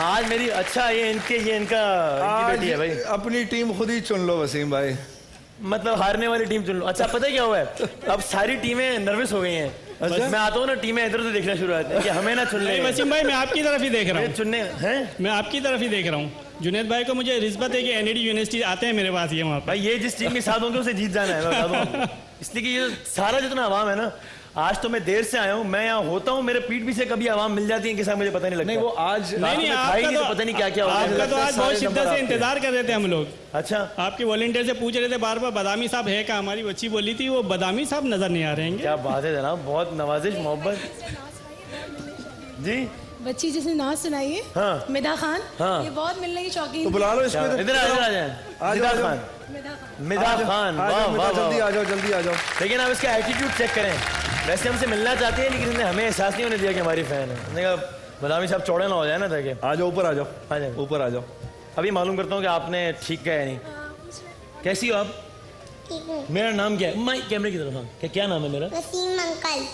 آج میری اچھا یہ ان کا بیٹی ہے بھائی. اپنی ٹیم خود ہی چن لو وسیم بھائی. مطلب ہارنے والی ٹیم چن لو. اچھا پتہ کیا ہوا ہے, اب ساری ٹیمیں نروس ہو گئی ہیں. میں آتا ہوں نا, ٹیمیں ادھر ادھر دیکھنا شروع ہوتی ہیں کہ ہمیں نہ چن لیں. وسیم بھائی میں آپ کی طرف ہی دیکھ رہا ہوں, چننے ہیں, میں آپ کی طرف ہی دیکھ رہا ہوں. جنید بھائی کو مجھے نسبت ہے کہ این ای ڈی یونیورسٹی آتے ہیں میرے پاس, یہ وہاں پہ بھائی یہ جس ٹیم کے ساتھ ہوں گے اسے جیت جانا ہے, میں بتا دوں آپ کو. اس لیے کہ یہ سارا جتنا عوام ہے نا, آج تو میں دیر سے آیا ہوں, میں یہاں ہوتا ہوں, میرے پیٹ پیچھے کبھی عوام مل جاتی ہے کہ صاحب مجھے پتہ نہیں لگتا. نہیں وہ آج نہیں پتہ نہیں کیا کیا ہو آپ کا تو آج بہت شدت سے انتظار کر رہے تھے ہم لوگ. اچھا آپ کے والنٹیئر سے پوچھ رہے تھے بار بار بادامی صاحب ہے کیا, ہماری بچی بولی تھی وہ بادامی صاحب نظر نہیں آ رہے ہیں. کیا بات ہے جناب, بہت نوازش محبت. جی بچی جس نے ناز سنائی ہے ہاں مدا خان, ہاں. یہ بہت ملنے کی تو شوقین. بلا لو اس کو. ادھر آ جائیں. مدا خان, مدا خان, واہ واہ جلدی آ جاؤ, جلدی آ جاؤ. لیکن آپ اس کا ایٹیٹیوڈ چیک کریں. ویسے ہم سے ملنا چاہتے ہیں لیکن ہمیں احساس نہیں ہونے دیا کہ ہماری فین ہے. ہم نے کہا بادامی صاحب چوڑے نہ ہو جائے نا تاکہ. آ جاؤ اوپر, آ جاؤ, آ جائیں اوپر آ جاؤ. ابھی معلوم کرتا ہوں کہ آپ نے ٹھیک کہا ہے نہیں. کیسی ہو آپ؟ ٹھیک ہے. میرا نام کیا ہے؟ میں کیمرے کی طرف. ہاں کیا نام ہے میرا؟ وسیم انکل.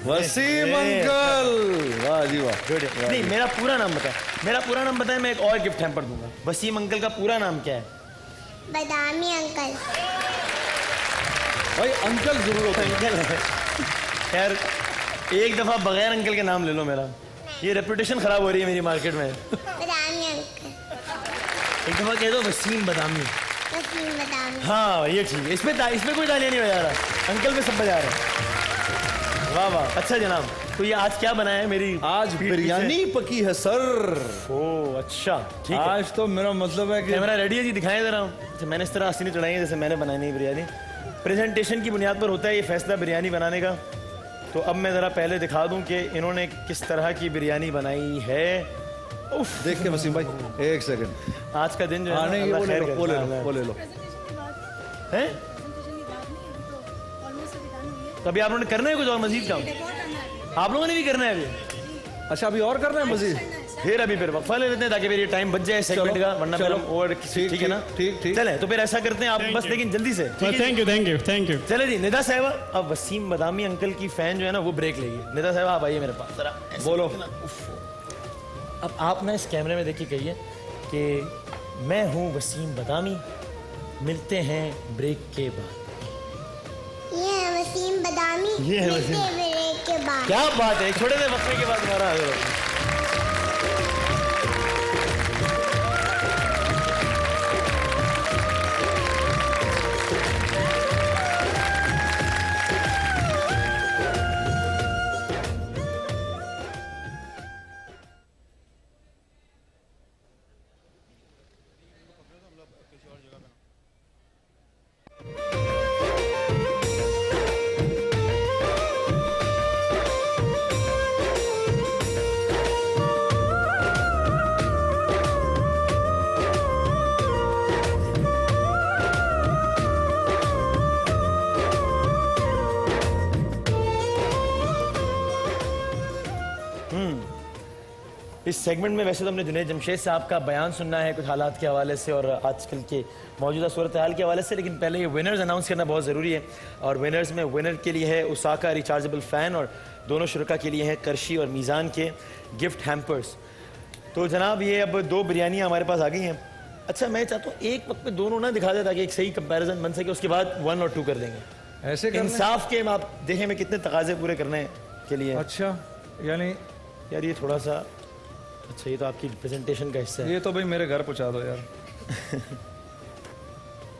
وسیم انکل, واہ جی واہ. نہیں میرا پورا نام بتائیں. میرا پورا نام بتائیں, میں ایک اور گفٹ ہیمپر دوں گا. وسیم انکل کا پورا نام کیا ہے؟ بادامی انکل. بھائی انکل ضرور ہوتا ہے. انکل ہے خیر, ایک دفعہ بغیر انکل کا نام لے لو میرا, یہ ریپوٹیشن خراب ہو رہی ہے میری مارکیٹ میں. بادامی انکل. ایک دفعہ کہہ دو وسیم بادامی. وسیم بادامی. ہاں یہ ٹھیک ہے, اس میں کوئی تالیاں نہیں بجا رہا, انکل میں سب بجا رہے ہیں. واہ واہ. اچھا جناب, تو یہ آج کیا بنا ہے میری؟ آج بریانی پکی ہے سر. او اچھا ٹھیک ہے. آج تو میرا مطلب ہے کہ کیمرہ ریڈی ہے جی, دکھائیں ذرا. میں نے اس طرح آستینی چڑھائی ہے جیسے میں نے بنائی نہیں بریانی. پریزنٹیشن کی بنیاد پر ہوتا ہے یہ فیصلہ بریانی بنانے کا. تو اب میں ذرا پہلے دکھا دوں کہ انہوں نے کس طرح کی بریانی بنائی ہے. دیکھ کے وسیم بھائی ایک سیکنڈ. آج کا دن جو ہے نہیں وہ لے لو, وہ لے لو, وہ لے لو. ہیں تو ابھی آپ لوگوں نے کرنا ہے کچھ اور مزید کام؟ آپ لوگوں نے بھی کرنا ہے ابھی؟ اچھا ابھی اور کرنا ہے مزید؟ پھر وقفہ لے لیتے ہیں تاکہ پھر یہ ٹائم بچ جائے سیگمنٹ کا, ورنہ پھر ہم اوور. ٹھیک ہے نا, ٹھیک ٹھیک. چلیں تو پھر ایسا کرتے ہیں آپ بس, لیکن جلدی سے. Thank you thank you thank you. چلے جی ندا صاحبہ, اب وسیم بادامی انکل کی فین جو ہے نا وہ بریک لے گی. ندا صاحبہ آپ آئیے میرے پاس ذرا. بولو. اب آپ نا اس کیمرے میں دیکھ کے کہیے کہ میں ہوں وسیم بادامی, ملتے ہیں بریک کے بعد. یہ ہے وسیم بادامی. یہ ہے وسیم. ملتے بریک کے بعد. کیا بات ہے, چھوٹے سے وقفے کے بعد ہمارا حاضر ہو. اس سیگمنٹ میں ویسے تو ہم نے جنید جمشید صاحب کا بیان سننا ہے کچھ حالات کے حوالے سے اور آج کل کے موجودہ صورتحال کے حوالے سے, لیکن پہلے یہ ونرز اناؤنس کرنا بہت ضروری ہے. اور ونرز میں ونر کے لیے ہے اوساکا ریچارجبل فین, اور دونوں شرکا کے لیے ہیں کرشی اور میزان کے گفٹ ہیمپرز. تو جناب یہ اب 2 بریانیاں ہمارے پاس آ گئی ہیں. اچھا میں چاہتا ہوں ایک وقت پہ دونوں نہ دکھا دیں تاکہ ایک صحیح کمپیریزن بن سکے, اس کے بعد 1 اور 2 کر دیں گے. ایسے انصاف کے آپ دیکھیں میں کتنے تقاضے پورے کرنے کے لیے. اچھا یعنی یار یہ تھوڑا سا, اچھا یہ تو آپ کی پریزنٹیشن کا حصہ ہے. یہ تو بھائی میرے گھر پہنچا دو یار.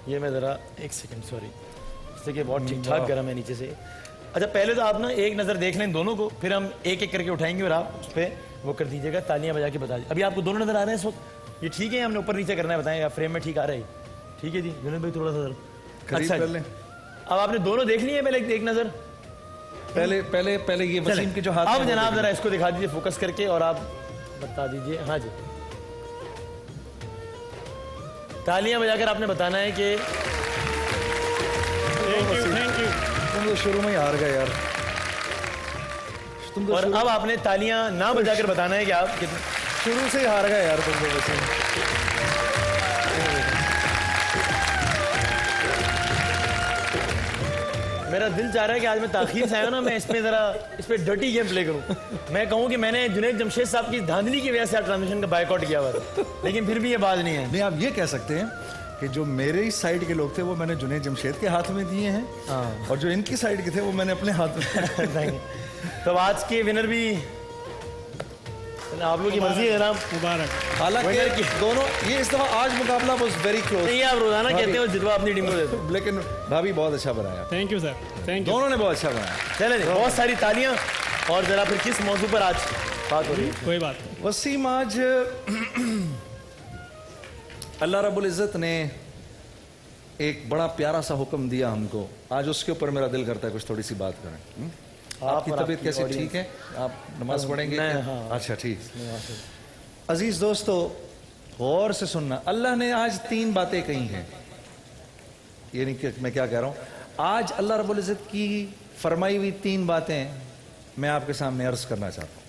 یہ میں ذرا ایک سیکنڈ, سوری, اس سے کہ بہت ٹھیک ٹھاک گرم ہے نیچے سے. اچھا پہلے تو آپ نا ایک نظر دیکھ لیں دونوں کو, پھر ہم ایک ایک کر کے اٹھائیں گے اور آپ اس پہ وہ کر دیجیے گا, تالیاں بجا کے بتا دیجیے. ابھی آپ کو دونوں نظر آ رہے ہیں اس وقت؟ یہ ٹھیک ہے, ہم نے اوپر نیچے کرنا ہے, بتائیں آپ فریم میں ٹھیک آ رہا ہے؟ ٹھیک ہے جی جنید بھائی تھوڑا سا اچھا کر لیں. اب آپ نے دونوں دیکھ لیے پہلے ایک نظر. پہلے یہ وسیم کے جو ہاتھ. اب جناب ذرا اس کو دکھا دیجیے فوکس کر کے اور آپ بتا دیجیے. ہاں جی تالیاں بجا کر آپ نے بتانا ہے کہ تھینک یو. تم تو شروع میں ہی ہار گئے یار. اور اب آپ نے تالیاں نہ بجا کر بتانا ہے کہ آپ شروع سے ہی ہار گئے یار تم تو وسیم. میرا دل چاہ رہا ہے کہ آج میں تاخیر سے آیا ہوں نا, میں اس پہ ذرا اس پہ ڈرٹی گیم پلے کروں. میں کہوں کہ میں نے جنید جمشید صاحب کی دھاندلی کی وجہ سے ٹرانزیشن کا بائیک آؤٹ کیا ہوا تھا, لیکن پھر بھی یہ بات نہیں ہے. نہیں, آپ یہ کہہ سکتے ہیں کہ جو میرے سائڈ کے لوگ تھے وہ میں نے جنید جمشید کے ہاتھ میں دیے ہیں, اور جو ان کی سائڈ کے تھے وہ میں نے اپنے ہاتھ میں. تو آج کے ونر بھی آپ لوگ کی مرضی ہے جناب. مبارک. حالانکہ دونوں یہ اس دفعہ آج مقابلہ واز ویری کلوز. یہ آپ روزانہ کہتے ہو جتوا اپنی ٹیم کو دیتے ہو, لیکن بھابھی بہت اچھا بنایا, thank you sir, thank you. دونوں نے بہت اچھا بنایا. چلیں جی, بہت ساری تالیاں. اور ذرا پھر کس موضوع پر آج بات ہو رہی ہے؟ کوئی بات نہیں. وسیم, آج اللہ رب العزت نے ایک بڑا پیارا سا حکم دیا ہم کو, آج اس کے اوپر میرا دل کرتا ہے کچھ تھوڑی سی بات کریں. آپ کی طبیعت کیسی, ٹھیک ہے؟ آپ نماز پڑھیں گے؟ اچھا ٹھیک. عزیز دوستو, غور سے سننا, اللہ نے آج 3 باتیں کہی ہیں. یہ نہیں کہ میں کیا کہہ رہا ہوں, آج اللہ رب العزت کی فرمائی ہوئی 3 باتیں میں آپ کے سامنے عرض کرنا چاہتا ہوں.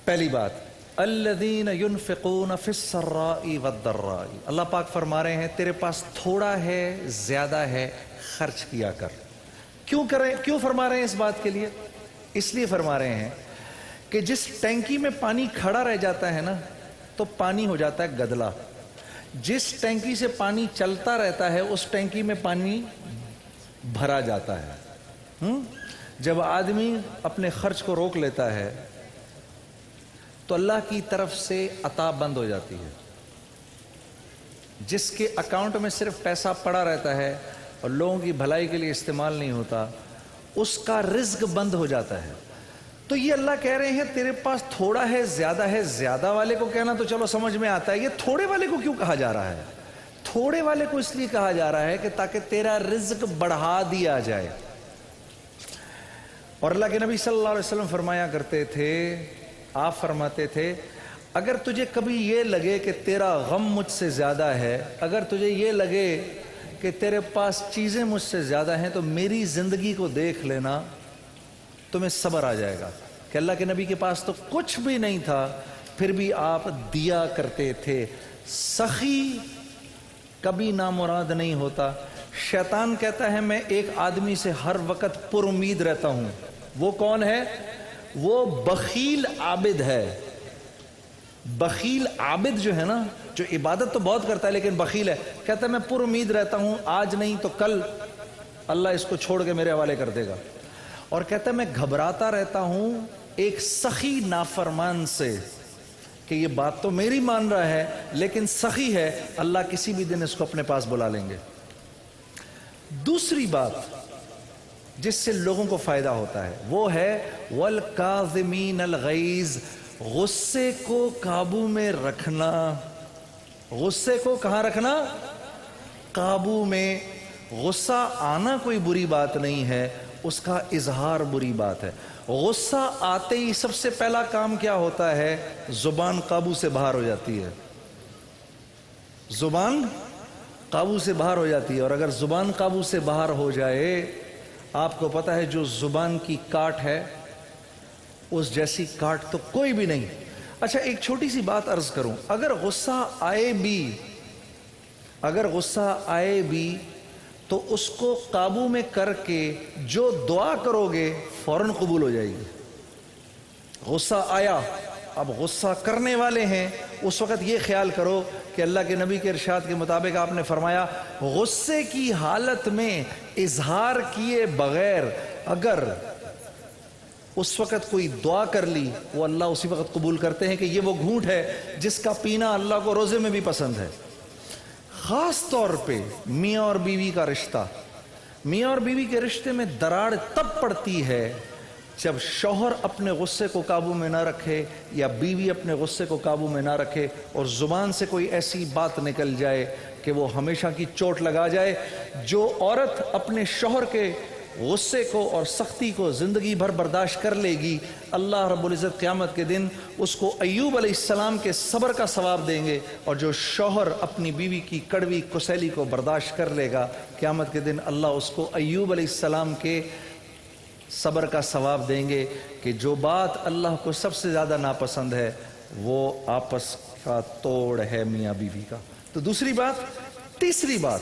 پہلی بات, الذین ينفقون فی السراء والضراء. اللہ پاک فرما رہے ہیں تیرے پاس تھوڑا ہے, زیادہ ہے, خرچ کیا کر. کیوں فرما رہے ہیں اس بات کے لیے؟ اس لیے فرما رہے ہیں کہ جس ٹینکی میں پانی کھڑا رہ جاتا ہے نا تو پانی ہو جاتا ہے گدلا. جس ٹینکی سے پانی چلتا رہتا ہے اس ٹینکی میں پانی بھرا جاتا ہے. جب آدمی اپنے خرچ کو روک لیتا ہے تو اللہ کی طرف سے عطا بند ہو جاتی ہے. جس کے اکاؤنٹ میں صرف پیسہ پڑا رہتا ہے اور لوگوں کی بھلائی کے لیے استعمال نہیں ہوتا, اس کا رزق بند ہو جاتا ہے. تو یہ اللہ کہہ رہے ہیں تیرے پاس تھوڑا ہے, زیادہ ہے. زیادہ والے کو کہنا تو چلو سمجھ میں آتا ہے, یہ تھوڑے والے کو کیوں کہا جا رہا ہے؟ تھوڑے والے کو اس لیے کہا جا رہا ہے کہ تاکہ تیرا رزق بڑھا دیا جائے. اور اللہ کے نبی صلی اللہ علیہ وسلم فرمایا کرتے تھے, آپ فرماتے تھے, اگر تجھے کبھی یہ لگے کہ تیرا غم مجھ سے زیادہ ہے, اگر تجھے یہ لگے کہ تیرے پاس چیزیں مجھ سے زیادہ ہیں, تو میری زندگی کو دیکھ لینا, تمہیں صبر آ جائے گا کہ اللہ کے نبی کے پاس تو کچھ بھی نہیں تھا پھر بھی آپ دیا کرتے تھے. سخی کبھی نامراد نہیں ہوتا. شیطان کہتا ہے میں ایک آدمی سے ہر وقت پر امید رہتا ہوں. وہ کون ہے؟ وہ بخیل عابد ہے. بخیل عابد جو ہے نا, جو عبادت تو بہت کرتا ہے لیکن بخیل ہے, کہتا ہے میں پر امید رہتا ہوں, آج نہیں تو کل اللہ اس کو چھوڑ کے میرے حوالے کر دے گا. اور کہتا ہے میں گھبراتا رہتا ہوں ایک سخی نافرمان سے کہ یہ بات تو میری مان رہا ہے لیکن سخی ہے, اللہ کسی بھی دن اس کو اپنے پاس بلا لیں گے. دوسری بات جس سے لوگوں کو فائدہ ہوتا ہے وہ ہے والکاظمین الغیظ. غصے کو قابو میں رکھنا. غصے کو کہاں رکھنا؟ قابو میں. غصہ آنا کوئی بری بات نہیں ہے, اس کا اظہار بری بات ہے. غصہ آتے ہی سب سے پہلا کام کیا ہوتا ہے؟ زبان قابو سے باہر ہو جاتی ہے. زبان قابو سے باہر ہو جاتی ہے. اور اگر زبان قابو سے باہر ہو جائے, آپ کو پتا ہے جو زبان کی کاٹ ہے اس جیسی کاٹ تو کوئی بھی نہیں. اچھا ایک چھوٹی سی بات عرض کروں, اگر غصہ آئے بھی تو اس کو قابو میں کر کے جو دعا کرو گے فوراً قبول ہو جائے گی. غصہ آیا, اب غصہ کرنے والے ہیں, اس وقت یہ خیال کرو کہ اللہ کے نبی کے ارشاد کے مطابق آپ نے فرمایا غصے کی حالت میں اظہار کیے بغیر اگر اس وقت کوئی دعا کر لی, وہ اللہ اسی وقت قبول کرتے ہیں کہ یہ وہ گھونٹ ہے جس کا پینا اللہ کو روزے میں بھی پسند ہے. خاص طور پہ میاں اور بیوی کا رشتہ. میاں اور بیوی کے رشتے میں دراڑ تب پڑتی ہے جب شوہر اپنے غصے کو قابو میں نہ رکھے یا بیوی اپنے غصے کو قابو میں نہ رکھے اور زبان سے کوئی ایسی بات نکل جائے کہ وہ ہمیشہ کی چوٹ لگا جائے. جو عورت اپنے شوہر کے غصے کو اور سختی کو زندگی بھر برداشت کر لے گی, اللہ رب العزت قیامت کے دن اس کو ایوب علیہ السلام کے صبر کا ثواب دیں گے. اور جو شوہر اپنی بیوی کی کڑوی کسیلی کو برداشت کر لے گا, قیامت کے دن اللہ اس کو ایوب علیہ السلام کے صبر کا ثواب دیں گے کہ جو بات اللہ کو سب سے زیادہ ناپسند ہے وہ آپس کا توڑ ہے میاں بیوی کا. تو دوسری بات. تیسری بات,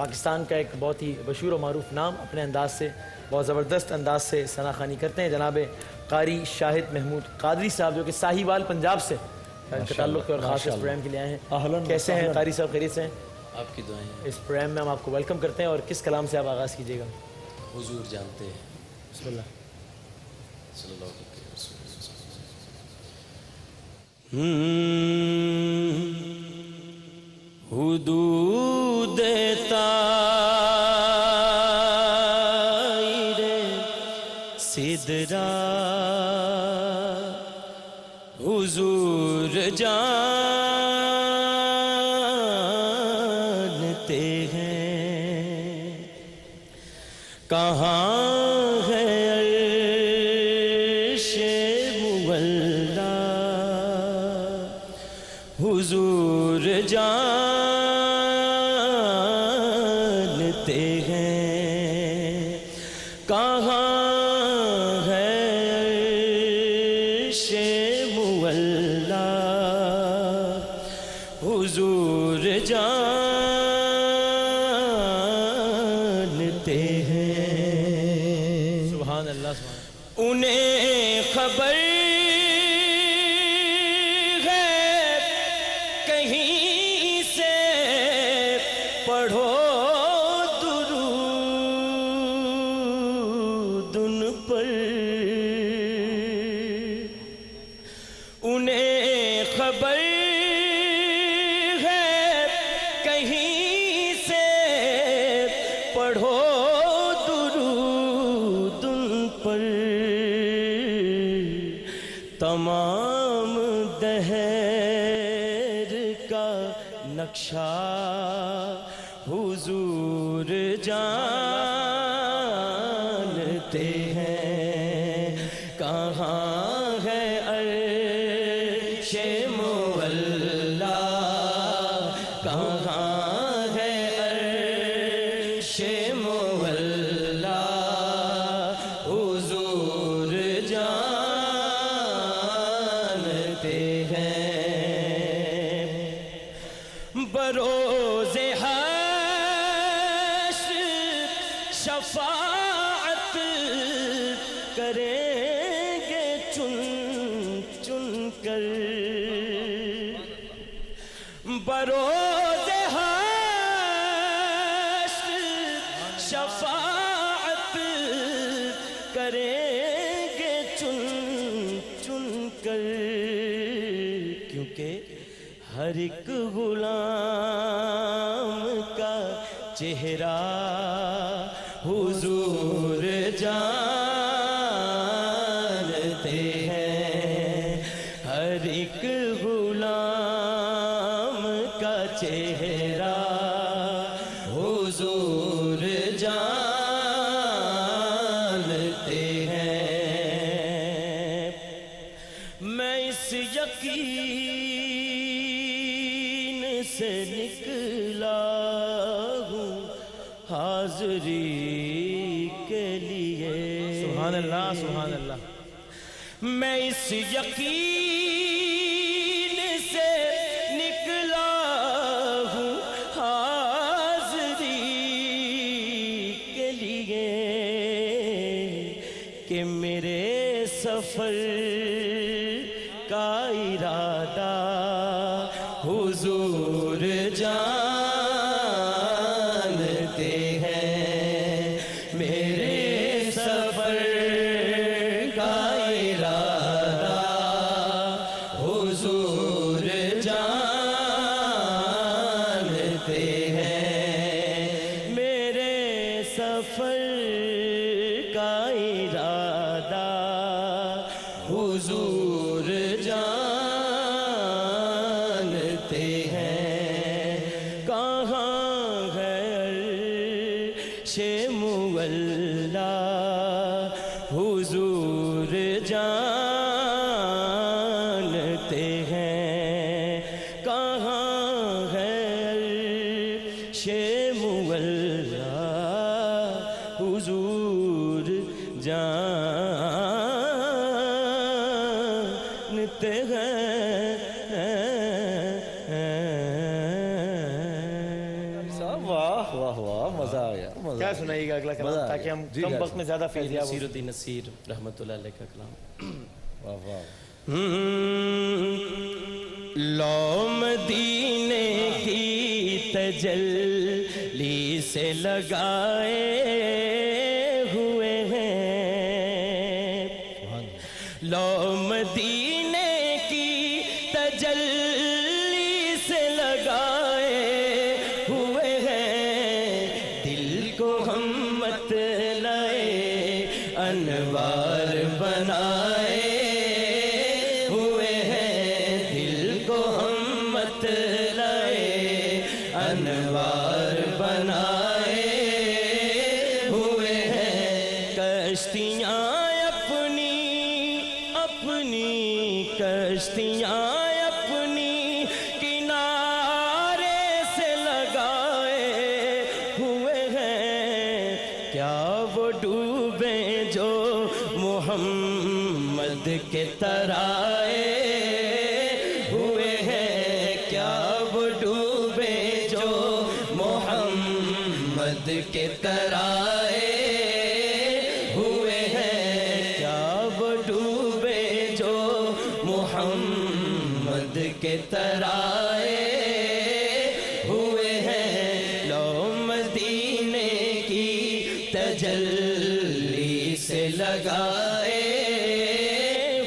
پاکستان کا ایک بہت ہی مشہور و معروف نام اپنے انداز سے بہت زبردست انداز سے ثنا خوانی کرتے ہیں جناب قاری شاہد محمود قادری صاحب جو کہ ساہیوال پنجاب سے ان کا تعلق ہے اور خاص اس پروگرام کے لیے آئے ہیں. کیسے ہیں قاری صاحب؟ خیریت سے ہیں؟ آپ کی دعائیں ہیں. اس پروگرام میں ہم آپ کو ویلکم کرتے ہیں اور کس کلام سے آپ آغاز کیجیے گا؟ حضور جانتے ہیں. بسم اللہ. صلی اللہ علیہ وسلم. حدود سدرا حضور جانتے ہیں کہاں ہے عرش مولا حضور جانتے ہیں کہاں حضور جانتے ہیں. سبحان اللہ سبحان. انہیں خبر ہے کہیں سے پڑھو درود ان پر انہیں خبر پڑھو درود ان پر تمام دہر کا نقشہ حضور جانتے ہیں کہاں ہے عرش مولا کہاں مولا حضور جانتے ہیں بروز حشر شفاعت کریں گے چن چن کر بروز شفاعت کریں گے چن چن کر کیونکہ ہر ایک غلام کا چہرہ حضور جانتے ہیں ہر ایک غلام کا چہرہ حضور جانتے ہیں میں اس یقین سے نکلا ہوں حاضری کے لیے. سبحان اللہ سبحان اللہ. میں اس یقین سے نکلا ہوں حاضری کے لیے کہ میرے سفر کا ارادہ حضور جانتے ہیں میرے سفر کا ارادہ حضور جانتے ہیں میرے سفر کا ارادہ حضور جانتے ہیں کہاں ہے عرش مولا حضور جانتے ہیں کہاں ہے عرش مولا حضور جانتے ہیں. صاحب واہ واہ واہ واہ مزہ آ گیا مزہ کیا آ گیا. سنائیے گا اگلا مزہ کلام آ تاکہ گیا. ہم جی کم جی. وقت میں زیادہ فیضیاب ہو. نصیر الدین نصیر رحمۃ اللہ علیہ کا کلام. واہ واہ. لو مدینے کی تجلی سے لگائے ہوئے ہیں, لو مدینے کی تجلی سے لگائے ہوئے ہیں, دل کو ہم مت لائے انوار بنائے ہوئے ہیں, دل کو ہم مت لائے انوار بنائے ہوئے ہیں. کشتیاں اپنی کشتیاں اپنی کنارے سے لگائے ہوئے ہیں, کیا وہ ڈوبے جو محمد کے ترائے ہوئے ہیں, کیا وہ ڈوبے جو محمد کے ترائے ہوئے ہیں, کیا وہ ڈوبے جو محمد کے ترائے ہوئے ہیں. لو مدینے کی تجلی سے لگائے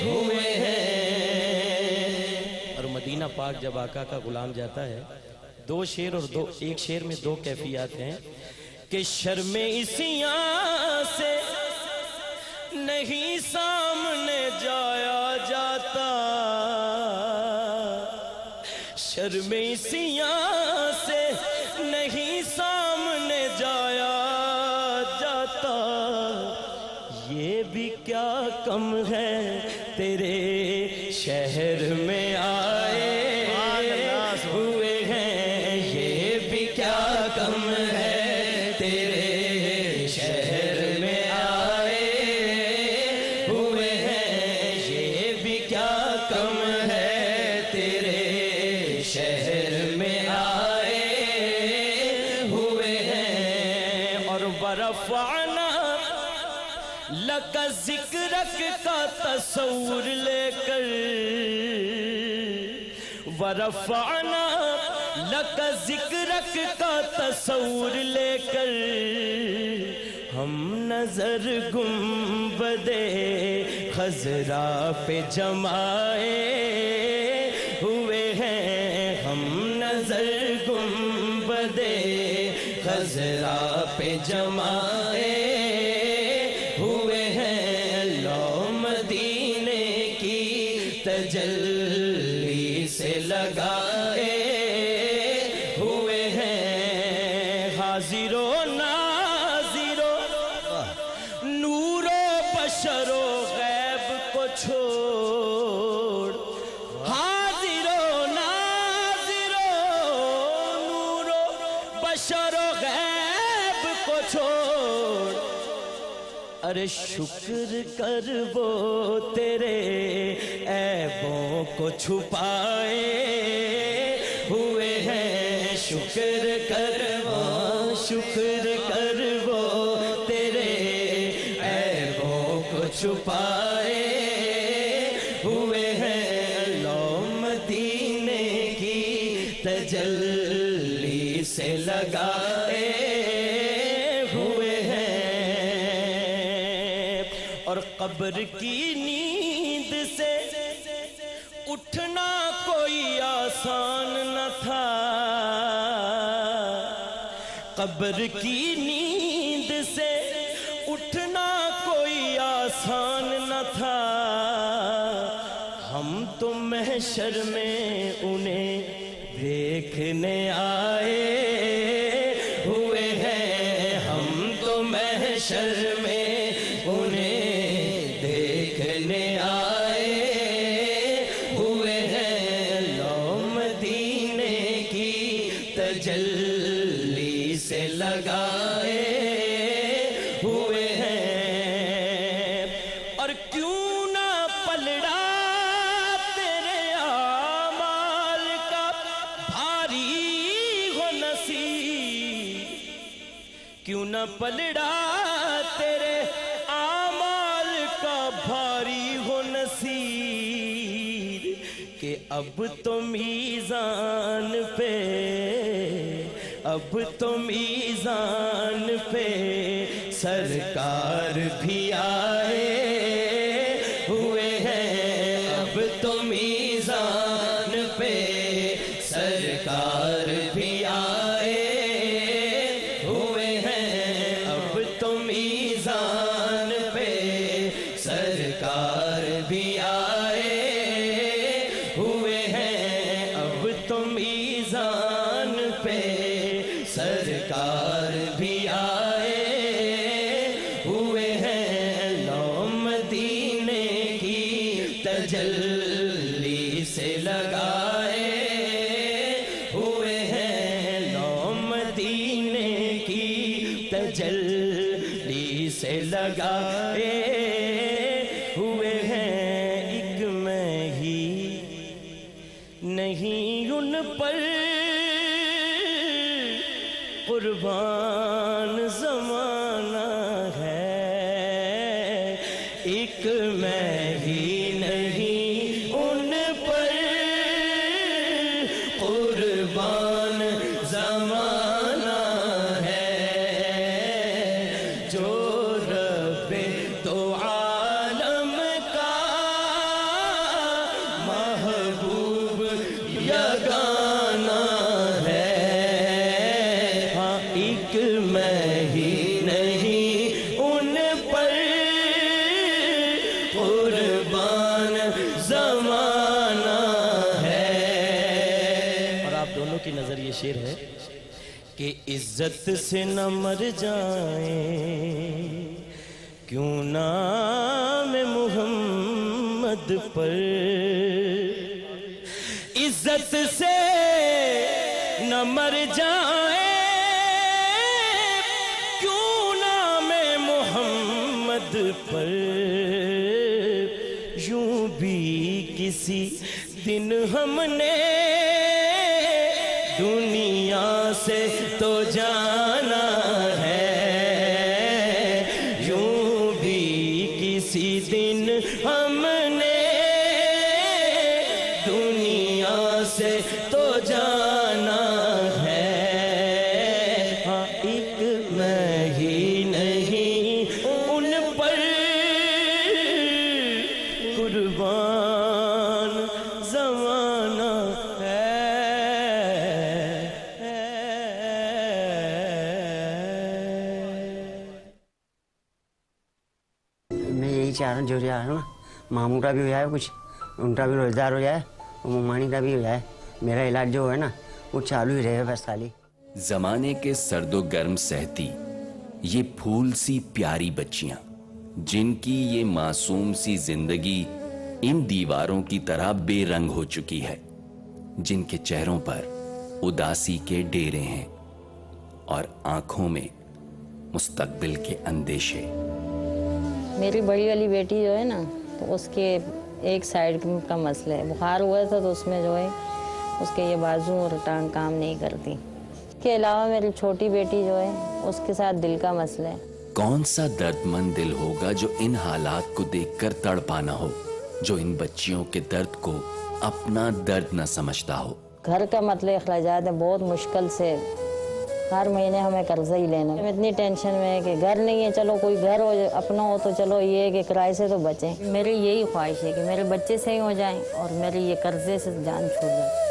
ہوئے ہیں. اور مدینہ پاک جب آقا کا غلام جاتا ہے, دو شعر اور ایک شعر میں دو کیفیات ہیں کہ شرم عصیاں سے نہیں سامنے جایا جاتا, شرم عصیاں سے نہیں سامنے جایا جاتا, یہ بھی کیا کم ہے تیرے شہر میں آئے ہوئے ہیں, یہ بھی کیا کم ہے تیرے شہر میں آئے ہوئے ہیں, یہ بھی کیا کم ہے تیرے شہر میں آئے ہوئے ہیں. اور ورفعنا لک ذکرک کا تصور لے کر, ورفعنا لک ذکرک کا تصور لے کر, ہم نظر گنبد خضرا پہ جمائے ہوئے ہیں, ہم نظر گنبد خضرا پہ جمائے ہوئے ہیں. لو مدینے کی تجلی سے لگائے ہوئے ہیں, حاضر و ناظر و نور و بشر و غیب کو چھوڑ, حاضر و ناظر و نور و بشر و غیب کو چھوڑ, ارے شکر کر وہ تیرے عیبوں کو چھپائے ہوئے ہیں, شکر کر وہ تیرے عیبوں کو چھپائے ہوئے ہیں. لو مدینے کی تجلی سے لگائے ہوئے ہیں, اور قبر کی نیند سے اٹھنا کوئی آسان نہ تھا, قبر کی نیند سے اٹھنا کوئی آسان نہ تھا, ہم تو محشر میں انہیں دیکھنے آئے ہوئے ہیں, ہم تو محشر میں انہیں دیکھنے آئے ہوئے ہیں. لو مدینے کی تجلی سے لگائے ہوئے ہیں, اور کیوں نہ پلڑا تیرے اعمال کا بھاری ہو نصیب, کیوں نہ پلڑا تیرے اعمال کا بھاری ہو نصیر کہ اب تو میزان پہ سرکار بھی آئے ہوئے ہیں اب تو میزان پہ سرکار بھی آئے ہوئے ہیں اب تو میزان پہ سرکار بھی آئے ہوئے ہیں اب تو میزان پہ سرکار بھی آئے ہوئے ہیں لو مدینے کی تجلی سے لگائے ہوئے ہیں لو مدینے کی تجلی سے لگائے ہوئے ہیں ایک میں ہی نہیں ان پر قربان زمانہ ہے ایک میں ہی نہیں ان پر قربان زمانہ ہے جو رب تو عالم کا محبوب یگانہ ہے ایک میں ہی نہیں ان پر قربان زمانہ ہے اور آپ دونوں کی نظر یہ شعر ہے کہ عزت سے نہ مر جائیں کیوں نام محمد پر عزت سے نہ مر جائیں پر یوں بھی کسی دن ہم نے دنیا سے تو جانا ہے یوں بھی کسی دن ہم نے دنیا سے تو جانا ہے ایک میں ہی نہیں ان پر قربان زمانہ ہے میں یہی چاہ رہا ہوں جو چاہ رہا ہوں ماموں کا بھی ہو جائے کچھ ان کا بھی روزگار ہو جائے اور ممانی کا بھی ہو جائے میرا علاج جو ہے نا وہ چالو ہی رہے بس خالی زمانے کے سرد و گرم سہتی یہ پھول سی پیاری بچیاں جن کی یہ معصوم سی زندگی ان دیواروں کی طرح بے رنگ ہو چکی ہے جن کے چہروں پر اداسی کے ڈیرے ہیں اور آنکھوں میں مستقبل کے اندیشے میری بڑی والی بیٹی جو ہے نا تو اس کے ایک سائیڈ کا مسئلہ ہے بخار ہوا تھا تو اس میں جو ہے اس کے یہ بازو اور ٹانگ کام نہیں کرتی اس کے علاوہ میری چھوٹی بیٹی جو ہے اس کے ساتھ دل کا مسئلہ ہے کون سا درد مند دل ہوگا جو ان حالات کو دیکھ کر تڑپانا ہو جو ان بچیوں کے درد کو اپنا درد نہ سمجھتا ہو گھر کا مطلب اخراجات ہے بہت مشکل سے ہر مہینے ہمیں قرضہ ہی لینا ہے اتنی ٹینشن میں ہے کہ گھر نہیں ہے چلو کوئی گھر ہو اپنا ہو تو چلو یہ ہے کہ کرائے سے تو بچیں میری یہی خواہش ہے کہ میرے بچے صحیح ہو جائیں اور میرے یہ قرضے سے جان چھوٹ جائے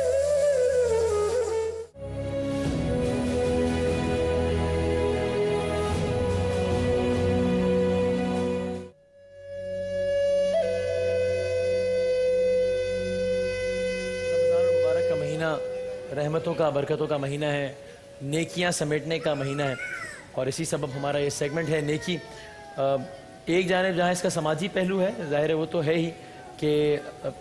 رحمتوں کا برکتوں کا مہینہ ہے نیکیاں سمیٹنے کا مہینہ ہے اور اسی سبب ہمارا یہ سیگمنٹ ہے نیکی ایک جانب جہاں اس کا سماجی پہلو ہے ظاہر ہے وہ تو ہے ہی کہ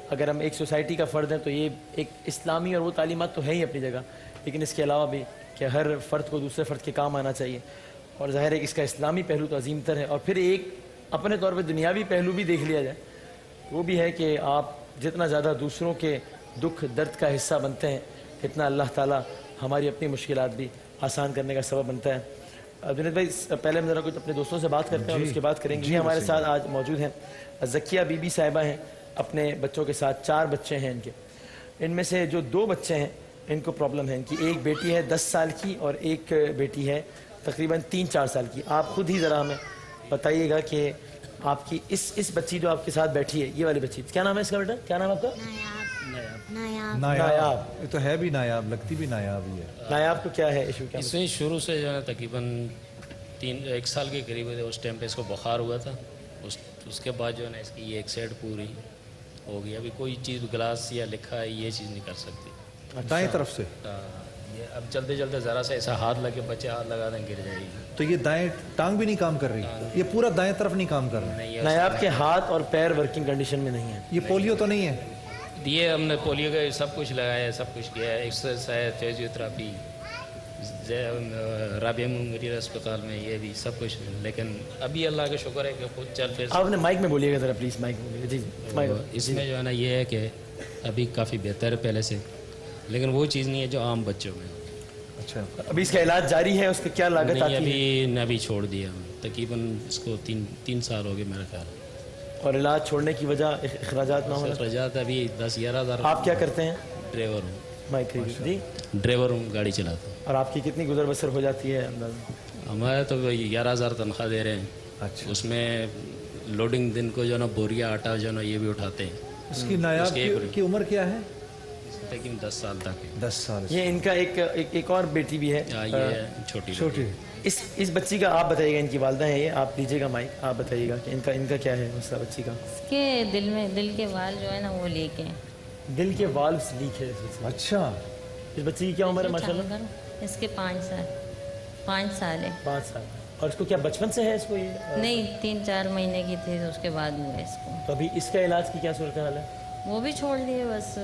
اگر ہم ایک سوسائٹی کا فرد ہیں تو یہ ایک اسلامی اور وہ تعلیمات تو ہے ہی اپنی جگہ لیکن اس کے علاوہ بھی کہ ہر فرد کو دوسرے فرد کے کام آنا چاہیے اور ظاہر ہے اس کا اسلامی پہلو تو عظیم تر ہے اور پھر ایک اپنے طور پہ دنیاوی پہلو بھی دیکھ لیا جائے وہ بھی ہے کہ آپ جتنا زیادہ دوسروں کے دکھ درد کا حصہ بنتے ہیں اتنا اللہ تعالیٰ ہماری اپنی مشکلات بھی آسان کرنے کا سبب بنتا ہے جنید بھائی پہلے ہم ذرا کچھ اپنے دوستوں سے بات کرتے ہیں اور اس کے بعد کریں گے. یہ ہمارے ساتھ آج موجود ہیں ذکیہ بی بی صاحبہ ہیں, اپنے بچوں کے ساتھ 4 بچے ہیں ان کے. ان میں سے جو 2 بچے ہیں ان کو پرابلم ہے, ان کی ایک بیٹی ہے 10 سال کی اور ایک بیٹی ہے تقریباً 3-4 سال کی. آپ خود ہی ذرا ہمیں بتائیے گا کہ آپ کی اس بچی جو آپ کے ساتھ بیٹھی ہے, یہ والی بچی, کیا نام ہے اس کا بیٹا, کیا نام ہے آپ کا؟ نایاب. یہ تو ہے بھی نایاب, لگتی بھی نایاب ہی ہے. نایاب کو کیا ہے ایشو, کیا اس میں شروع سے جو ہے نا تقریباً 1 سال کے قریب ہے, اس ٹائم پہ اس کو بخار ہوا تھا. اس کے بعد جو ہے نا اس کی یہ ایک سائڈ پوری ہو گئی. ابھی کوئی چیز گلاس یا لکھا ہے یہ چیز نہیں کر سکتی دائیں طرف سے. یہ اب چلتے چلتے ذرا سا ایسا ہاتھ لگے بچے ہاتھ لگا دیں گر جائے گی. تو یہ دائیں ٹانگ بھی نہیں کام کر رہی, یہ پورا دائیں طرف نہیں کام کر رہا. نایاب کے ہاتھ اور پیر ورکنگ کنڈیشن میں نہیں ہے. یہ پولیو تو نہیں ہے؟ یہ ہم نے پولیو کا سب کچھ لگایا ہے, سب کچھ کیا ہے, ایکسرسائز ہے, فزیوتھراپی, رابعہ میموریل اسپتال میں یہ بھی سب کچھ. لیکن ابھی اللہ کا شکر ہے کہ خود چل پھر. آپ نے مائک میں بولیے گا ذرا پلیز, مائک میں بولیے. جی اس میں جو ہے نا یہ ہے کہ ابھی کافی بہتر ہے پہلے سے, لیکن وہ چیز نہیں ہے جو عام بچوں میں. اچھا, ابھی اس کا علاج جاری ہے, اس کا کیا لاگت آتی ہے؟ ابھی نے ابھی چھوڑ دیا تقریباً, اس کو 3 سال ہو گئے میرا خیال. اور علاج چھوڑنے کی وجہ اخراجات نہ ہونا. اخراجات ابھی 10-11 ہزار. آپ کیا کرتے ہیں؟ ڈرائیور ہوں. مائک جی, ڈرائیور ہوں, گاڑی چلاتا ہوں. اور آپ کی کتنی گزر بسر ہو جاتی ہے اندازہ؟ ہمارے تو 11,000 تنخواہ دے رہے ہیں. اچھا, اس میں لوڈنگ دن کو جو ہے نا بوریا آٹا جو ہے نا یہ بھی اٹھاتے ہیں. اس کی نایاب کی عمر کیا ہے؟ تقریباً 10 سال تک. 10 سال. یہ ان کا ایک اور بیٹی بھی ہے, یہ چھوٹی. اس بچی کا آپ بتائیے گا, ان کی والدہ ہے یہ, آپ لیجیے گا مائک, آپ بتائیے گا کہ ان کا کیا ہے مسئلہ بچی کا. اس کے دل کے وال جو ہے نا وہ لیک ہیں. دل کے والوز لیک ہے. اچھا, اس بچی کی کیا عمر ہے ماشاء اللہ؟ اس کے 5 سال ہے. 5 سال. اور اس کو کیا بچپن سے ہے اس کو یہ؟ نہیں, 3-4 مہینے کی تھی تو اس کے بعد ہوا اس کو. تو ابھی اس کا علاج کی کیا صورتحال ہے؟ وہ بھی چھوڑ دیے, بس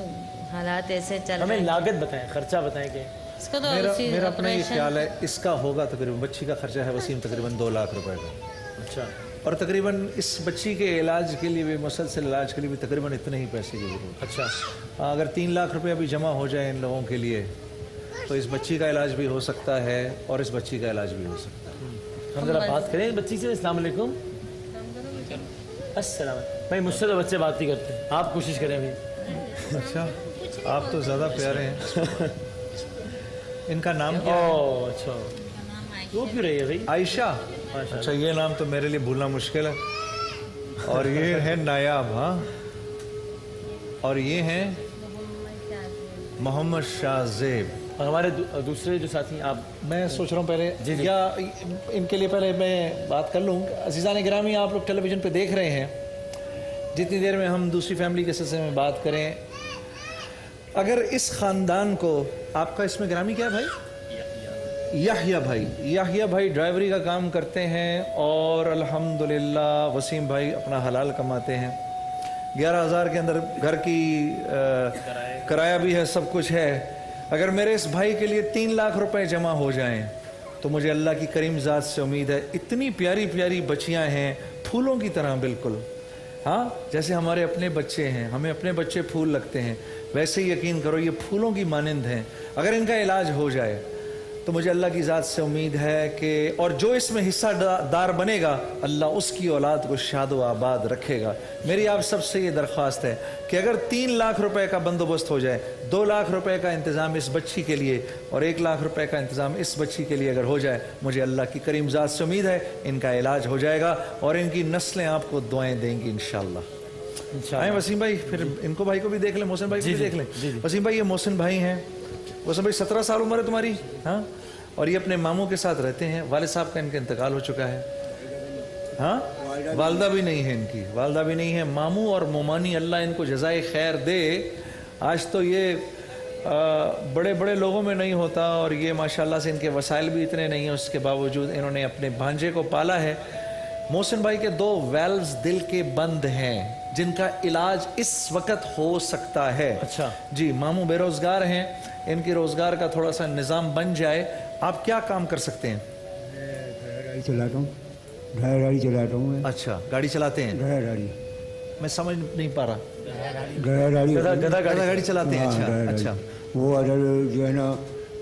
حالات ایسے چل رہے ہیں. ہمیں لاگت بتائیں, خرچہ بتائیں کہ اس کا تو میرا اپنا یہ خیال ہے اس کا ہوگا تقریباً, بچی کا خرچہ ہے وسیم تقریباً 2 لاکھ روپے کا. اچھا, اور تقریباً اس بچی کے علاج کے لیے بھی, مسلسل علاج کے لیے بھی تقریباً اتنے ہی پیسے کی ضرورت. اچھا, اگر 3 لاکھ روپے ابھی جمع ہو جائے ان لوگوں کے لیے تو اس بچی کا علاج بھی ہو سکتا ہے اور اس بچی کا علاج بھی ہو سکتا ہے. ہم ذرا بات کریں بچی سے. السلام علیکم. السلام علیکم. بھائی مجھ سے تو بچے بات نہیں کرتے, آپ کوشش کریں ابھی. اچھا, آپ تو زیادہ پیارے ہیں. ان کا نام کیا ہے؟ اچھا, وہ کیوں رہی ہے بھائی؟ عائشہ. اچھا, یہ نام تو میرے لیے بھولنا مشکل ہے. اور یہ ہے نایاب. ہاں, اور یہ ہیں محمد شاہ زیب. اور ہمارے دوسرے جو ساتھی, آپ میں سوچ رہا ہوں پہلے یا ان کے لیے پہلے میں بات کر لوں. عزیزان گرامی, آپ لوگ ٹیلی ویژن پہ دیکھ رہے ہیں, جتنی دیر میں ہم دوسری فیملی کے سلسلے میں بات کریں, اگر اس خاندان کو, آپ کا اس میں گرامی کیا ہے بھائی؟ یحییٰ بھائی. یحییٰ بھائی ڈرائیوری کا کام کرتے ہیں اور الحمدللہ وسیم بھائی اپنا حلال کماتے ہیں. 11,000 کے اندر گھر کی کرایہ بھی ہے, سب کچھ ہے. اگر میرے اس بھائی کے لیے 3 لاکھ روپے جمع ہو جائیں تو مجھے اللہ کی کریم ذات سے امید ہے, اتنی پیاری پیاری بچیاں ہیں, پھولوں کی طرح بالکل. ہاں, جیسے ہمارے اپنے بچے ہیں, ہمیں اپنے بچے پھول لگتے ہیں, ویسے ہی یقین کرو یہ پھولوں کی مانند ہیں. اگر ان کا علاج ہو جائے تو مجھے اللہ کی ذات سے امید ہے کہ, اور جو اس میں حصہ دار بنے گا اللہ اس کی اولاد کو شاد و آباد رکھے گا. میری آپ سب سے یہ درخواست ہے کہ اگر 3 لاکھ روپے کا بندوبست ہو جائے, 2 لاکھ روپے کا انتظام اس بچی کے لیے اور 1 لاکھ روپے کا انتظام اس بچی کے لیے اگر ہو جائے, مجھے اللہ کی کریم ذات سے امید ہے ان کا علاج ہو جائے گا اور ان کی نسلیں آپ کو دعائیں دیں گی انشاءاللہ. آئیں وسیم بھائی, پھر ان کو بھائی کو بھی دیکھ لیں, محسن بھائی کو بھی دیکھ لیں. وسیم بھائی, یہ محسن بھائی ہیں. محسن بھائی 17 سال عمر ہے تمہاری. ہاں, اور یہ اپنے ماموں کے ساتھ رہتے ہیں. والد صاحب کا ان کا انتقال ہو چکا ہے. ہاں, والدہ بھی نہیں ہے ان کی, والدہ بھی نہیں ہے. ماموں اور مومانی اللہ ان کو جزائے خیر دے. آج تو یہ بڑے بڑے لوگوں میں نہیں ہوتا اور یہ ماشاءاللہ سے ان کے وسائل بھی اتنے نہیں ہیں, اس کے باوجود انہوں نے اپنے بھانجے کو پالا ہے. محسن بھائی کے 2 ویلوز دل کے بند ہیں جن کا علاج اس وقت ہو سکتا ہے. اچھا جی, ماموں بے روزگار ہیں, ان کی روزگار کا تھوڑا سا نظام بن جائے. آپ کیا کام کر سکتے ہیں؟ گاڑی چلاتا ہوں. گاڑی چلاتا ہوں میں. اچھا, گاڑی چلاتے ہیں. گاڑی میں سمجھ نہیں پا رہا. گاڑی گدھا گاڑی چلاتے ہیں. اچھا اچھا. وہ ادھر جو ہے نا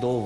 2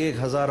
1000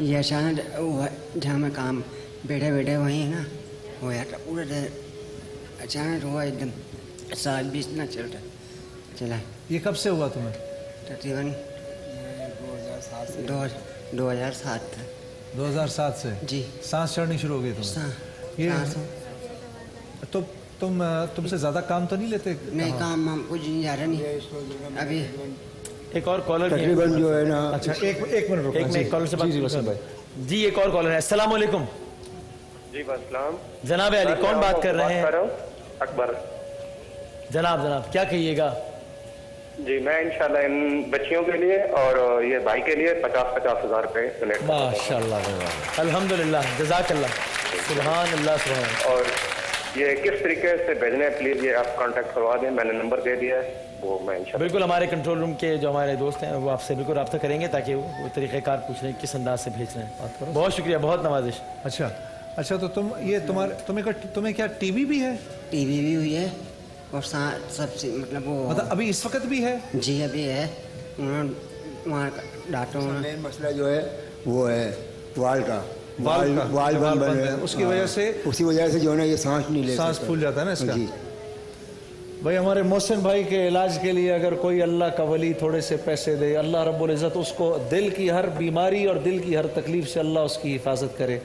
یہ اچانک جہاں میں کام بیٹھے بیٹھے وہیں ہے نا ہو جاتا پورا اچانک ہوا ایک دم 7:20 نہ چلا. یہ کب سے ہوا تمہیں؟ تقریباً 2007 تھا. 2007 سے جی. سانس چڑھنی شروع ہو گئی تمہیں؟ یہ تو تم سے زیادہ کام تو نہیں لیتے؟ نہیں کام ہم کچھ نہیں جا رہا نہیں ابھی. ایک اور کالر تقریباً جو ہے نا. اچھا ایک منٹ رکو. ایک کالر سے بات جی. ایک اور کالر ہے. السلام علیکم. جی السلام. جناب علی کون بات کر رہے ہیں؟ اکبر. جناب کیا کہیے گا؟ جی میں انشاءاللہ ان بچیوں کے لیے اور یہ بھائی کے لیے 50,000 روپے ڈونیٹ کرتا ہوں. ماشاءاللہ الحمدللہ جزاک اللہ. سبحان اللہ سبحان. اور یہ کس طریقے سے بھیجنا ہے پلیز یہ آپ کانٹیکٹ کروا دیں. میں نے نمبر دے دیا ہے وہ میں انشاءاللہ بالکل ہمارے کنٹرول روم کے جو ہمارے دوست ہیں وہ آپ سے بالکل رابطہ کریں گے تاکہ وہ طریقہ کار پوچھ لیں کس انداز سے بھیج رہے ہیں. بہت شکریہ بہت نوازش. اچھا تو تمہیں کیا ٹی وی بھی ہے؟ ٹی وی بھی ہوئی ہے اور سب سے مطلب وہ ابھی اس وقت بھی ہے؟ جی ابھی ہے. وہاں ڈاکٹروں مین مسئلہ جو ہے وہ ہے وال کا بند ہے. اس کی وجہ سے جو ہے نا یہ سانس نہیں لے سانس پھول جاتا ہے نا اس کا. جی بھائی ہمارے محسن بھائی کے علاج کے لیے اگر کوئی اللہ کا ولی تھوڑے سے پیسے دے اللہ رب العزت اس کو دل کی ہر بیماری اور دل کی ہر تکلیف سے اللہ اس کی حفاظت کرے.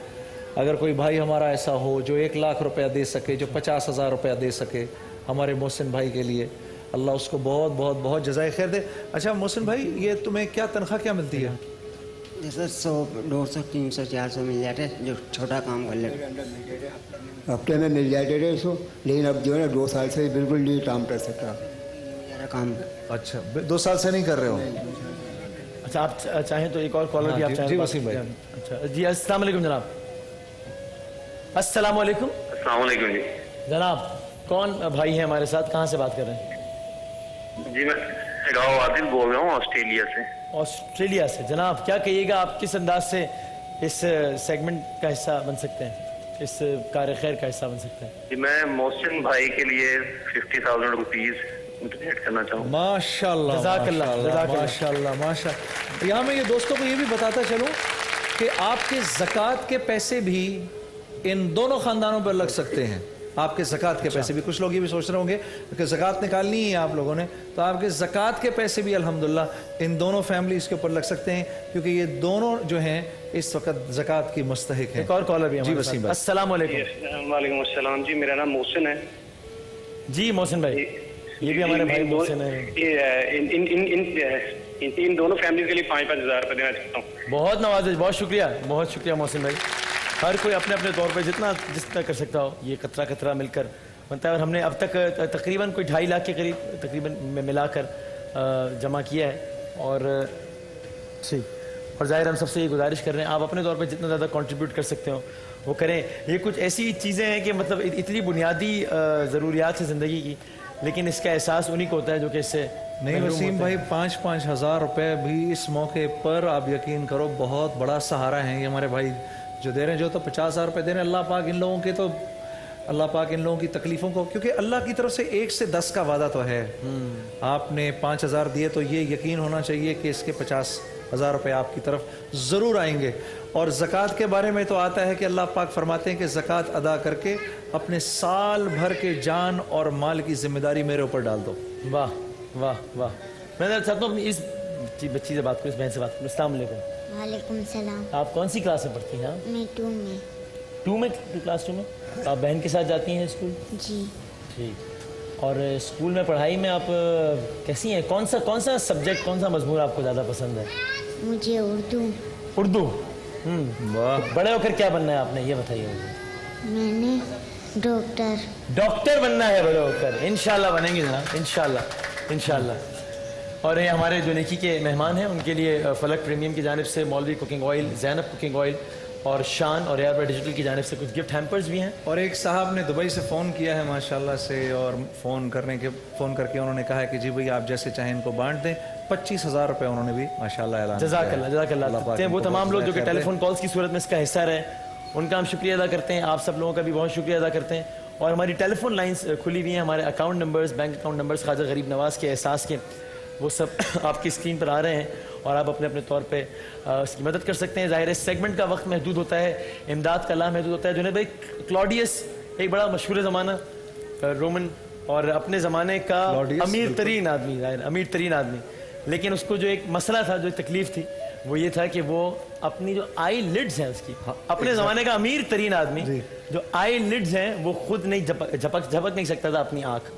اگر کوئی بھائی ہمارا ایسا ہو جو 1 لاکھ روپیہ دے سکے جو 50,000 روپیہ دے سکے ہمارے محسن بھائی کے لیے اللہ اس کو بہت بہت بہت جزائے خیر دے. اچھا محسن بھائی یہ تمہیں کیا تنخواہ کیا ملتی ہے؟ جیسے 100 200 300 400 مل جاتے جو چھوٹا کام کر لیتے. ہفتے میں مل جاتے تھے اس کو لیکن اب جو ہے نا 2 سال سے بالکل نہیں کام کر سکتا کام. اچھا 2 سال سے نہیں کر رہے ہو؟ اچھا آپ چاہیں تو ایک اور کالر بھی آپ چاہیں. جی وسیم بھائی. اچھا جی السلام علیکم جناب. السلام علیکم. السلام علیکم جی. جناب کون بھائی ہیں ہمارے ساتھ کہاں سے بات کر رہے ہیں؟ جی میں راؤ عادل بول رہا ہوں آسٹریلیا سے. آسٹریلیا سے. جناب کیا کہیے گا آپ کس انداز سے اس سیگمنٹ کا حصہ بن سکتے ہیں اس کار خیر کا حصہ بن سکتے ہیں؟ جی میں محسن بھائی کے لیے 50,000 روپیز ڈونیٹ کرنا چاہوں. ماشاءاللہ جزاک اللہ ماشاءاللہ ماشاءاللہ. یہاں میں یہ دوستوں کو یہ بھی بتاتا چلوں کہ آپ کے زکوٰۃ کے پیسے بھی ان دونوں خاندانوں پر لگ سکتے ہیں. آپ کے زکوٰۃ کے پیسے بھی کچھ لوگ یہ بھی سوچ رہے ہوں گے کہ زکوٰۃ نکالنی ہے آپ لوگوں نے تو آپ کے زکوٰۃ کے پیسے بھی الحمدللہ ان دونوں فیملیز کے اوپر لگ سکتے ہیں کیونکہ یہ دونوں جو ہیں اس وقت زکوٰۃ کی مستحق ہیں. ایک اور کالر بھی جی وسیم بھائی. السلام علیکم. وعلیکم السلام. جی میرا نام محسن ہے. جی محسن بھائی یہ بھی ہمارے بھائی محسن ہیں. ان دونوں فیملیز کے لیے 5,000 روپے دینا چاہتا ہوں. بہت نوازش. بہت شکریہ محسن بھائی. ہر کوئی اپنے اپنے طور پہ جس طرح کر سکتا ہو یہ قطرہ قطرہ مل کر بنتا ہے. اور ہم نے اب تک تقریباً کوئی 2.5 لاکھ کے قریب تقریباً میں ملا کر جمع کیا ہے. اور ظاہر ہم سب سے یہ گزارش کر رہے ہیں آپ اپنے طور پہ جتنا زیادہ کنٹریبیوٹ کر سکتے ہو وہ کریں. یہ کچھ ایسی چیزیں ہیں کہ مطلب اتنی بنیادی ضروریات ہے زندگی کی لیکن اس کا احساس انہی کو ہوتا ہے جو کہ اس سے نہیں. وسیم بھائی 5-5 ہزار روپے بھی اس موقع پر آپ یقین کرو بہت بڑا سہارا ہیں. یہ ہمارے بھائی جو دے رہے ہیں جو تو 50,000 روپے دے رہے ہیں اللہ پاک ان لوگوں کی تکلیفوں کو کیونکہ اللہ کی طرف سے 1 سے 10 کا وعدہ تو ہے. آپ نے 5,000 دیے تو یہ یقین ہونا چاہیے کہ اس کے 50,000 روپے آپ کی طرف ضرور آئیں گے. اور زکوٰۃ کے بارے میں تو آتا ہے کہ اللہ پاک فرماتے ہیں کہ زکوٰۃ ادا کر کے اپنے سال بھر کے جان اور مال کی ذمہ داری میرے اوپر ڈال دو. واہ واہ واہ. میں چاہتا ہوں اس بچی سے بات کروں اس بہن سے بات کروں. السلام علیکم. وعلیکم السلام. آپ کون سی کلاس میں پڑھتی ہیں؟ میں 2 میں. کلاس 2 میں. آپ بہن کے ساتھ جاتی ہیں اسکول؟ جی. ٹھیک. اور اسکول میں پڑھائی میں آپ کیسی ہیں؟ کون سا سبجیکٹ کون سا مضمون آپ کو زیادہ پسند ہے؟ مجھے اردو. بڑے ہو کر کیا بننا ہے آپ نے یہ بتائیے مجھے. میں نے ڈاکٹر بننا ہے بڑے ہو کر. انشاءاللہ بنیں گے جناب انشاءاللہ. اور یہ ہمارے جو نیکی کے مہمان ہیں ان کے لیے فلک پریمیم کی جانب سے مولوی کوکنگ آئل زینب کوکنگ آئل اور شان اور ایئر ڈیجیٹل کی جانب سے کچھ گفٹ ہیمپرز بھی ہیں. اور ایک صاحب نے دبئی سے فون کیا ہے ماشاءاللہ سے اور فون کر کے انہوں نے کہا ہے کہ جی بھئی آپ جیسے چاہیں ان کو بانٹ دیں. 25,000 روپے انہوں نے بھی ماشاءاللہ اعلان کیا. جزاک اللہ. وہ تمام لوگ جو کہ ٹیلی فون کالز کی صورت میں اس کا حصہ رہے ان کا ہم شکریہ ادا کرتے ہیں. آپ سب لوگوں کا بھی بہت شکریہ ادا کرتے ہیں. اور ہماری ٹیلی فون لائنز کھلی ہوئی ہیں. ہمارے account numbers bank account numbers Khwaja Gharib Nawaz کے احساس کے وہ سب آپ کی اسکرین پر آ رہے ہیں. اور آپ اپنے اپنے طور پہ اس کی مدد کر سکتے ہیں. ظاہر ہے سیگمنٹ کا وقت محدود ہوتا ہے, امداد کا اللہ محدود ہوتا ہے. جنید بھائی, کلاڈیس ایک بڑا مشہور زمانہ رومن اور اپنے زمانے کا امیر ترین آدمی, ظاہر امیر ترین آدمی, لیکن اس کو جو ایک مسئلہ تھا, جو تکلیف تھی, وہ یہ تھا کہ وہ اپنی جو آئی لڈز ہیں اس کی, اپنے زمانے کا امیر ترین آدمی جو آئی لڈز ہیں وہ خود نہیں جھپک نہیں سکتا تھا اپنی آنکھ,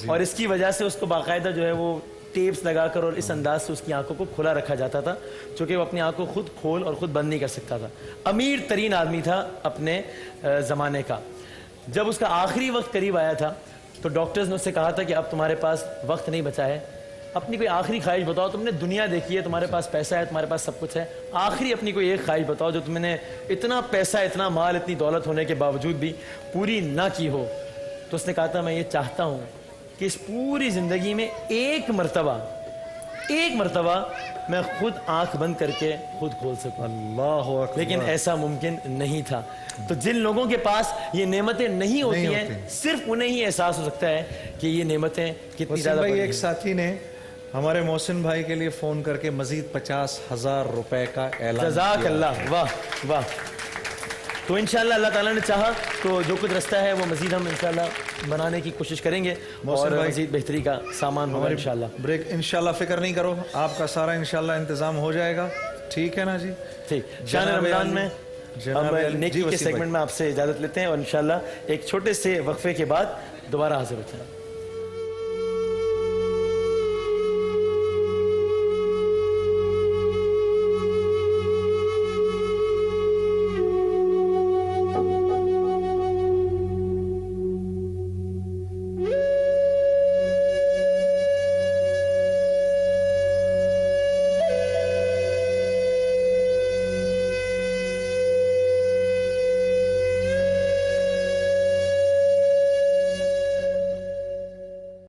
اور اس کی وجہ سے اس کو باقاعدہ جو ہے وہ ٹیپس لگا کر اور اس انداز سے اس کی آنکھوں کو کھلا رکھا جاتا تھا, چونکہ وہ اپنی آنکھ کو خود کھول اور خود بند نہیں کر سکتا تھا. امیر ترین آدمی تھا اپنے زمانے کا. جب اس کا آخری وقت قریب آیا تھا تو ڈاکٹرز نے اس سے کہا تھا کہ اب تمہارے پاس وقت نہیں بچا ہے, اپنی کوئی آخری خواہش بتاؤ. تم نے دنیا دیکھی ہے, تمہارے پاس پیسہ ہے, تمہارے پاس سب کچھ ہے, آخری اپنی کوئی ایک خواہش بتاؤ جو تم نے اتنا پیسہ, اتنا مال, اتنی دولت ہونے کے باوجود بھی پوری نہ کی ہو. تو اس نے کہا تھا میں یہ چاہتا ہوں کہ اس پوری زندگی میں ایک مرتبہ میں خود آنکھ بند کر کے خود کھول سکوں. اللہ اکبر. لیکن ایسا ممکن نہیں تھا. تو جن لوگوں کے پاس یہ نعمتیں نہیں ہوتی ہیں, صرف انہیں ہی احساس ہو سکتا ہے کہ یہ نعمتیں کتنی زیادہ بڑی ہیں. ایک ساتھی نے ہمارے محسن بھائی کے لیے فون کر کے مزید 50,000 روپے کا اعلان. جزاک اللہ, واہ واہ. تو انشاءاللہ اللہ تعالیٰ نے چاہا تو جو کچھ رستہ ہے وہ مزید ہم انشاءاللہ بنانے کی کوشش کریں گے اور مزید بہتری کا سامان ہوگا انشاءاللہ. بریک انشاءاللہ, فکر نہیں کرو, آپ کا سارا انشاءاللہ انتظام ہو جائے گا. ٹھیک ہے نا جی. ٹھیک. شان رمضان میں ہم نیکی کے سیگمنٹ میں آپ سے اجازت لیتے ہیں اور انشاءاللہ ایک چھوٹے سے وقفے کے بعد دوبارہ حاضر ہوتے ہیں.